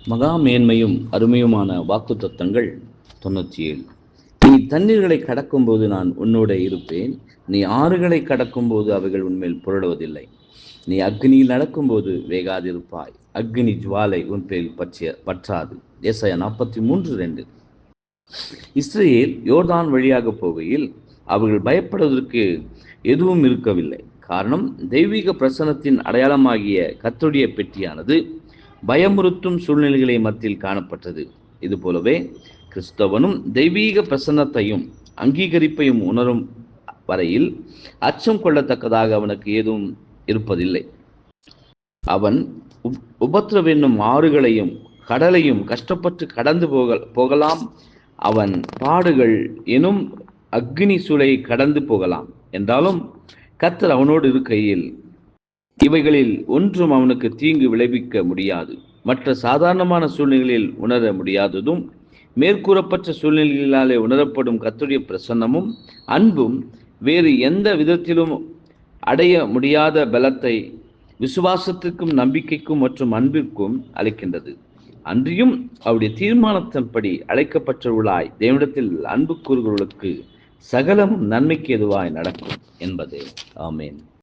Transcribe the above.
மகா மேன்மையும் அருமையுமான வாக்குத்தத்தங்கள் 97. நீ தண்ணீர்களை கடக்கும்போது நான் உன்னோட இருப்பேன், நீ ஆறுகளை கடக்கும்போது அவைகள் உன்மேல் புரளுவதில்லை. நீ அக்னியில் நடக்கும்போது வேகாதிருப்பாய், அக்னி ஜுவாலை உன்பேல் பற்றாது. ஏசாயா 43:2. இஸ்ரேல் யோர்தான் வழியாக போகையில் அவர்கள் பயப்படுவதற்கு எதுவும் இருக்கவில்லை. காரணம், தெய்வீக பிரசன்னத்தின் அடையாளமாகிய கர்த்தருடைய பெட்டியானது பயமுறுத்தும் சூழ்நிலைகளை மத்தியில் காணப்பட்டது. இது போலவே கிறிஸ்தவனும் தெய்வீக பிரசன்னத்தையும் அங்கீகரிப்பையும் உணரும் வரையில் அச்சம் கொள்ளத்தக்கதாக அவனுக்கு ஏதும் இருப்பதில்லை. அவன் உபத்திரவென்னும் ஆறுகளையும் கடலையும் கஷ்டப்பட்டு கடந்து போகலாம். அவன் பாடுகள் எனும் அக்னி சூளை கடந்து போகலாம். என்றாலும் கர்த்தர் அவனோடு இருக்கையில் இவைகளில் ஒன்றும் அவனுக்கு தீங்கு விளைவிக்க முடியாது. மற்ற சாதாரணமான சூழ்நிலைகளில் உணர முடியாததும் மேற்கூறப்பட்ட சூழ்நிலைகளாலே உணரப்படும் கர்த்தருடைய பிரசன்னமும் அன்பும் வேறு எந்த விதத்திலும் அடைய முடியாத பலத்தை விசுவாசத்திற்கும் நம்பிக்கைக்கும் மற்றும் அன்பிற்கும் அளிக்கின்றது. அன்றியும் அவருடைய தீர்மானத்தின்படி அழைக்கப்பட்டவர்களாய் தேவனிடத்தில் அன்பு கூறுகிறவர்களுக்கு சகலமும் நன்மைக்கு எதுவாய் நடக்கும் என்பதே. ஆமேன்.